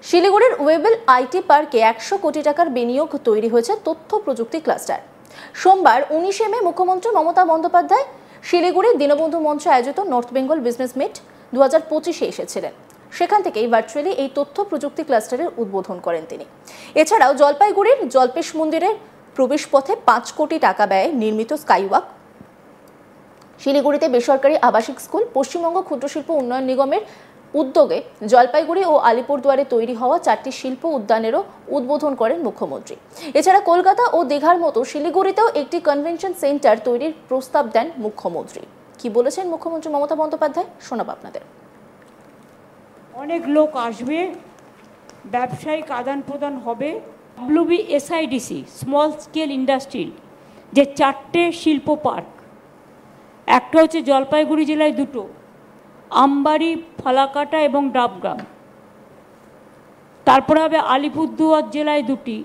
শিলিগুড়ির Wavell IT পার্কে 100 কোটি টাকার বিনিয়োগ তৈরি হয়েছে তথ্য প্রযুক্তি ক্লাস্টার। সোমবার 19 মে মুখ্যমন্ত্রী মমতা বন্দ্যোপাধ্যায় শিলিগুড়ির দীনবন্ধু মঞ্চ আয়োজিত নর্থ বেঙ্গল বিজনেস মিট 2025-এ এসেছিলেন। সেখান থেকেই ভার্চুয়ালি এই তথ্য প্রযুক্তি ক্লাস্টারের উদ্বোধন করেন তিনি। এছাড়াও জলপাইগুড়ির জল্পেশ মন্দিরের প্রবেশপথে 5 কোটি টাকা ব্যয়ে নির্মিত স্কাইওয়াক, শিলিগুড়িতে বেসরকারি আবাসিক স্কুল, পশ্চিমবঙ্গ ক্ষুদ্রশিল্প উন্নয়ন নিগমের উদ্যোগে জলপাইগুড়ি ও আলিপুরদুয়ারে তৈরি হওয়া 4টি শিল্প উদ্যানেরও উদ্বোধন করেন মুখ্যমন্ত্রী। এছাড়া কলকাতা ও দীঘার মতো শিলিগুড়িতেও একটি কনভেনশন সেন্টার তৈরির প্রস্তাব দেন মুখ্যমন্ত্রী। কি বলেছেন মুখ্যমন্ত্রী মমতা বন্দ্যোপাধ্যায় শোনাব আপনাদের। অনেক লোক আসবে, ব্যবসায়িক আদান প্রদান হবে। WBSIDC স্মল স্কেল ইন্ডাস্ট্রি যে 4টে শিল্প পার্ক, একটা হচ্ছে জলপাইগুড়ি জেলায় 2টো, আমবাড়ি, ফালাকাটা এবং ডাবগ্রাম। তারপরে হবে আলিপুরদুয়ার জেলায় 2টি,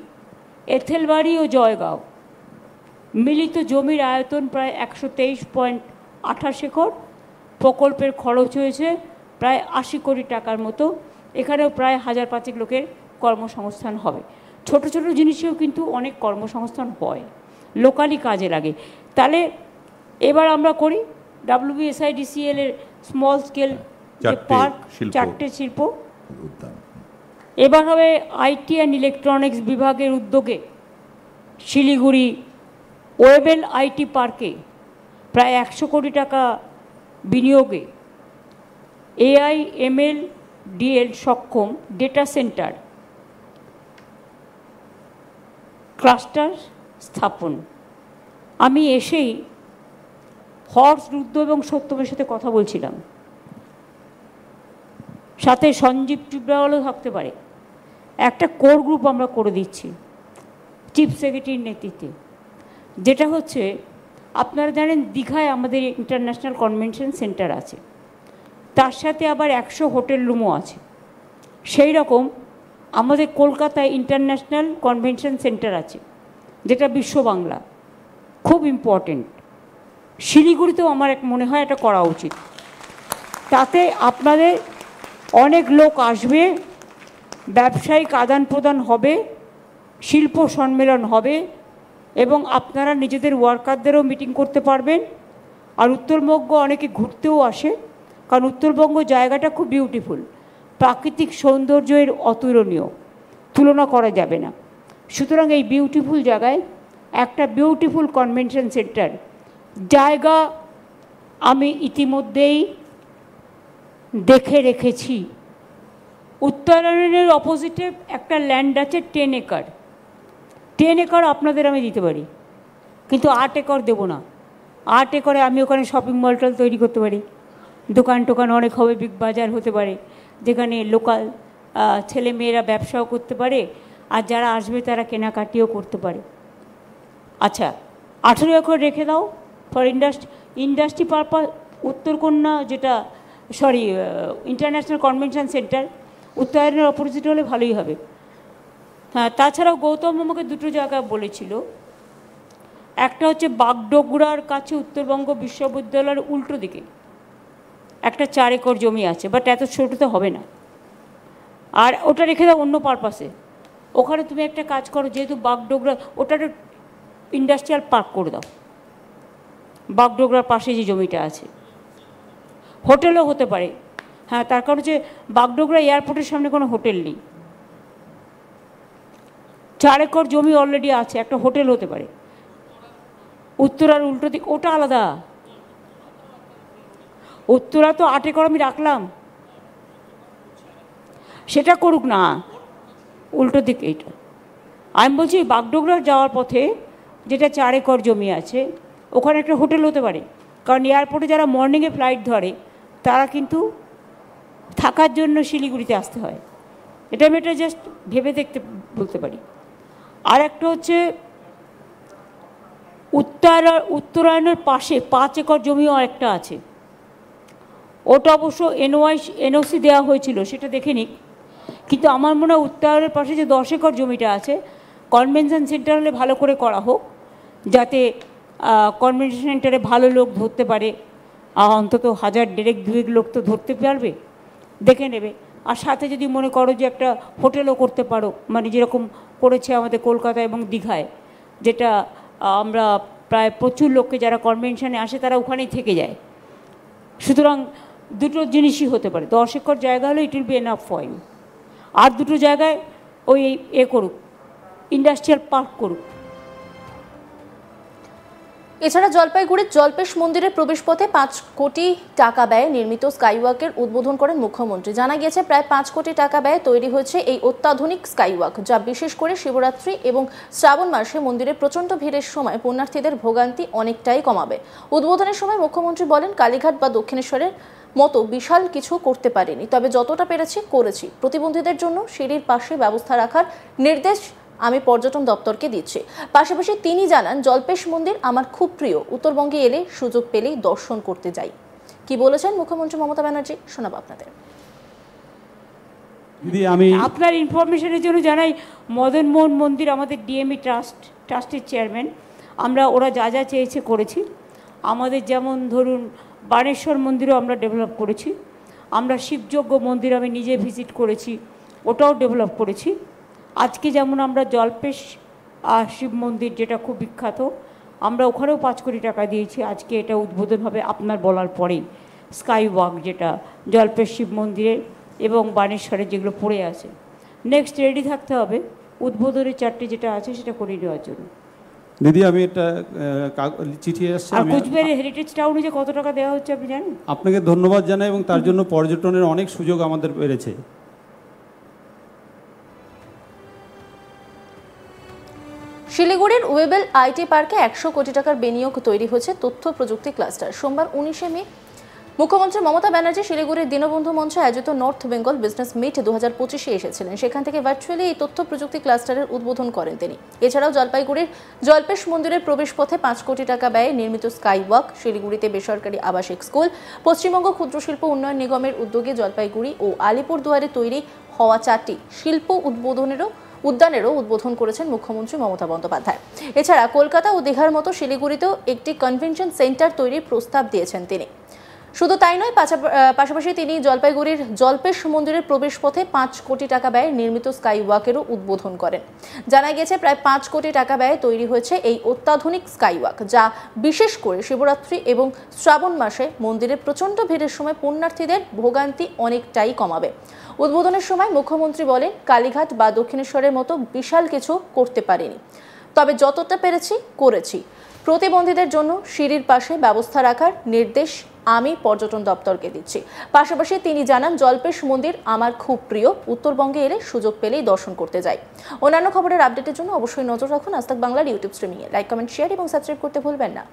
এথেলবাড়ি ও জয়গাঁও। মিলিত জমির আয়তন প্রায় 123.28 একর। প্রকল্পের খরচ হয়েছে প্রায় 80 কোটি টাকার মতো। এখানেও প্রায় 1005 লোকের কর্মসংস্থান হবে। ছোট ছোট জিনিসেও কিন্তু অনেক কর্মসংস্থান হয়, লোকালি কাজে লাগে। তাহলে এবার আমরা করি WBSIDCL এর স্মল স্কেল পার্ক, 4টে শিল্প উদ্যান। এবার হবে IT অ্যান্ড ইলেকট্রনিক্স বিভাগের উদ্যোগে শিলিগুড়ি ওয়েবেল আইটি পার্কে প্রায় 100 কোটি টাকা বিনিয়োগে AI ML DL সক্ষম ডেটা সেন্টার ক্লাস্টার স্থাপন। আমি এসেই হর্ষ, রুদ্র এবং সত্যমের সাথে কথা বলছিলাম, সাথে সঞ্জীব টিবরাওয়ালও থাকতে পারে। একটা কোর গ্রুপ আমরা করে দিচ্ছি চিফ সেক্রেটারির নেতৃত্বে, যেটা হচ্ছে আপনারা জানেন দীঘায় আমাদের ইন্টারন্যাশনাল কনভেনশন সেন্টার আছে, তার সাথে আবার 100 হোটেল রুমও আছে। সেই রকম আমাদের কলকাতায় ইন্টারন্যাশনাল কনভেনশন সেন্টার আছে, যেটা বিশ্ব বাংলা, খুব ইম্পর্টেন্ট। শিলিগুড়িতেও আমার মনে হয় এটা করা উচিত। তাতে আপনাদের অনেক লোক আসবে, ব্যবসায়িক আদান প্রদান হবে, শিল্প সম্মেলন হবে এবং আপনারা নিজেদের ওয়ার্কারদেরও মিটিং করতে পারবেন। আর উত্তরবঙ্গ অনেকে ঘুরতেও আসে, কারণ উত্তরবঙ্গ জায়গাটা খুব বিউটিফুল, প্রাকৃতিক সৌন্দর্যের অতুলনীয়, তুলনা করা যাবে না। সুতরাং এই বিউটিফুল জায়গায় একটা বিউটিফুল কনভেনশন সেন্টার জায়গা আমি ইতিমধ্যেই দেখে রেখেছি। উত্তরায়ণের অপোজিটে একটা ল্যান্ড আছে 10 একর। 10 একর আপনাদের আমি দিতে পারি, কিন্তু 8 একর দেবো না। 8 একরে আমি ওখানে শপিং মল টল তৈরি করতে পারি, দোকান টোকান অনেক হবে, বিগ বাজার হতে পারে, যেখানে লোকাল ছেলে মেয়েরা ব্যবসাও করতে পারে আর যারা আসবে তারা কেনাকাটিও করতে পারে। আচ্ছা, 18 একর রেখে দাও ফর ইন্ডাস্ট্রি পারপাস। উত্তরকন্যা যেটা ইন্টারন্যাশনাল কনভেনশন সেন্টার উত্তরায়ণের অপোজিট হলে ভালোই হবে। হ্যাঁ, তাছাড়াও গৌতম আমাকে 2টো জায়গা বলেছিল। একটা হচ্ছে বাগডোগরার কাছে উত্তরবঙ্গ বিশ্ববিদ্যালয়ের উল্টো দিকে একটা 4 একর জমি আছে, বাট এত ছোটোতে হবে না। আর ওটা রেখে দাও অন্য পারপাসে। ওখানে তুমি একটা কাজ করো, যেহেতু বাগডোগরা, ওটা ইন্ডাস্ট্রিয়াল পার্ক করে দাও। বাগডোগরার পাশে যে জমিটা আছে, হোটেলও হতে পারে। হ্যাঁ, তার কারণ হচ্ছে বাগডোগরা এয়ারপোর্টের সামনে কোনো হোটেল নেই। 4 একর জমি অলরেডি আছে, একটা হোটেল হতে পারে। উত্তরার উল্টো দিক ওটা আলাদা। উত্তরা তো 8 একর আমি রাখলাম, সেটা করুক না, উল্টো দিক এইটা। আমি বলছি বাগডোগরা যাওয়ার পথে যেটা 4 একর জমি আছে, ওখানে একটা হোটেল হতে পারে। কারণ এয়ারপোর্টে যারা মর্নিংয়ে ফ্লাইট ধরে তারা কিন্তু থাকার জন্য শিলিগুড়িতে আসতে হয়। এটা আমি এটা জাস্ট ভেবে দেখতে বলতে পারি। আর একটা হচ্ছে উত্তরায়ণের পাশে 5 একর জমিও আরেকটা আছে। ওটা অবশ্য NOC দেওয়া হয়েছিল, সেটা দেখে নিক। কিন্তু আমার মনে হয় উত্তরায়ণের পাশে যে 10 একর জমিটা আছে, কনভেনশন সেন্টার হলে ভালো করে করা হোক, যাতে কনভেনশন সেন্টারে ভালো লোক ধরতে পারে। অন্তত 1000 1,500 লোক তো ধরতে পারবে, দেখে নেবে। আর সাথে যদি মনে করো যে একটা হোটেলও করতে পারো, মানে যেরকম করেছে আমাদের কলকাতা এবং দীঘায়, যেটা আমরা প্রায় প্রচুর লোককে যারা কনভেনশনে আসে তারা ওখানেই থেকে যায়। সুতরাং দুটো জিনিসই হতে পারে। 10 একর জায়গা হলে it will be enough for you. আর দুটো জায়গায় ওই করুক, ইন্ডাস্ট্রিয়াল পার্ক করুক। এছাড়া জলপাইগুড়ির জল্পেশ মন্দিরের প্রবেশপথে 5 কোটি টাকা ব্যয়ে নির্মিত স্কাইওয়াকের উদ্বোধন করেন মুখ্যমন্ত্রী। জানা গিয়েছে প্রায় 5 কোটি টাকা ব্যয়ে তৈরি হয়েছে এই অত্যাধুনিক স্কাইওয়াক, যা বিশেষ করে শিবরাত্রি এবং শ্রাবণ মাসে মন্দিরে প্রচণ্ড ভিড়ের সময় পুণ্যার্থীদের ভোগান্তি অনেকটাই কমাবে। উদ্বোধনের সময় মুখ্যমন্ত্রী বলেন, কালীঘাট বা দক্ষিণেশ্বরের মতো বিশাল কিছু করতে পারিনি, তবে যতটা পেরেছি করেছি। প্রতিবন্ধীদের জন্য সিঁড়ির পাশে ব্যবস্থা রাখার নির্দেশ আমি পর্যটন দপ্তরকে দিচ্ছি। পাশাপাশি তিনি জানান, জল্পেশ মন্দির আমার খুব প্রিয়, উত্তরবঙ্গে এলে সুযোগ পেলেই দর্শন করতে যাই। কি বলেছেন মুখ্যমন্ত্রী মমতা ব্যানার্জি, শোনাবো আপনাদের। আমি আপনার ইনফরমেশনের জন্য জানাই, মদন মোহন মন্দির আমাদের ডিএমই ট্রাস্টের চেয়ারম্যান, আমরা ওরা যা যা চেয়েছে করেছি। আমাদের যেমন ধরুন বাণেশ্বর মন্দিরও আমরা ডেভেলপ করেছি, আমরা শিবযজ্ঞ মন্দির আমি নিজে ভিজিট করেছি, ওটাও ডেভেলপ করেছি। আজকে যেমন আমরা জল্পেশ শিব মন্দির, যেটা খুব বিখ্যাত, আমরা ওখানেও 5 কোটি টাকা দিয়েছি। আজকে এটা উদ্বোধন হবে আপনার বলার পরেই, স্কাই ওয়াক, যেটা জল্পেশ শিব মন্দিরে এবং বাণেশ্বরে যেগুলো পড়ে আছে। নেক্সট রেডি থাকতে হবে উদ্বোধনের 4টে যেটা আছে সেটা করে নেওয়ার জন্য। দিদি, আমি একটা চিঠি আসছে। আর কোচবিহারের হেরিটেজ টাউনে যে কত টাকা দেওয়া হচ্ছে আপনি জানেন? আপনাকে ধন্যবাদ জানাই, এবং তার জন্য পর্যটনের অনেক সুযোগ আমাদের বেড়েছে। শিলিগুড়ির ওয়েবেল আইটি পার্কে 100 কোটি টাকার বিনিয়োগ তৈরি হয়েছে তথ্য প্রযুক্তি ক্লাস্টার। সোমবার 19শে মে মুখ্যমন্ত্রী মমতা ব্যানার্জি শিলিগুড়ির দীনবন্ধু মঞ্চে আয়োজিত নর্থ বেঙ্গল বিজনেস মিট 2025-এ এসেছিলেন। সেখান থেকে ভার্চুয়ালি এই তথ্য প্রযুক্তি ক্লাস্টারের উদ্বোধন করেন তিনি। এছাড়াও জলপাইগুড়ির জল্পেশ মন্দিরের প্রবেশপথে 5 কোটি টাকা ব্যয়ে নির্মিত স্কাইওয়াক, শিলিগুড়িতে বেসরকারি আবাসিক স্কুল, পশ্চিমবঙ্গ ক্ষুদ্র শিল্প উন্নয়ন নিগমের উদ্যোগে জলপাইগুড়ি ও আলিপুরদুয়ারে তৈরি হওয়া 4টি শিল্প উদ্যানেরও উদ্বোধন করেছেন মুখ্যমন্ত্রী মমতা বন্দ্যোপাধ্যায়। এছাড়া কলকাতা ও দীঘার মতো শিলিগুড়িতেও একটি কনভেনশন সেন্টার তৈরির প্রস্তাব দিয়েছেন তিনি। শুধু তাই নয়, পাশাপাশি তিনি জলপাইগুড়ির জল্পেশ মন্দিরের প্রবেশপথে 5 কোটি টাকা ব্যয়ে নির্মিত স্কাইওয়াকেরও উদ্বোধন করেন। জানা গেছে প্রায় 5 কোটি টাকা ব্যয়ে তৈরি হয়েছে এই অত্যাধুনিক স্কাইওয়াক, যা বিশেষ করে শিবরাত্রি এবং শ্রাবণ মাসে মন্দিরে প্রচণ্ড ভিড়ের সময় পুণ্যার্থীদের ভোগান্তি অনেকটাই কমাবে। উদ্বোধনের সময় মুখ্যমন্ত্রী বলেন, কালীঘাট বা দক্ষিণেশ্বরের মতো বিশাল কিছু করতে পারিনি, তবে যতটা পেরেছি করেছি। প্রতিবন্ধীদের জন্য সিঁড়ির পাশে ব্যবস্থা রাখার নির্দেশ আমি পর্যটন দপ্তরকে দিচ্ছি। পাশাপাশি তিনি জানান, জল্পেশ মন্দির আমার খুব প্রিয়, উত্তরবঙ্গে এলে সুযোগ পেলেই দর্শন করতে যাই। অন্যান্য খবরের আপডেটের জন্য অবশ্যই নজর রাখুন আজ তাক বাংলার ইউটিউব স্ট্রিমিংয়ে। লাইক, কমেন্ট, শেয়ার এবং সাবস্ক্রাইব করতে ভুলবেন না।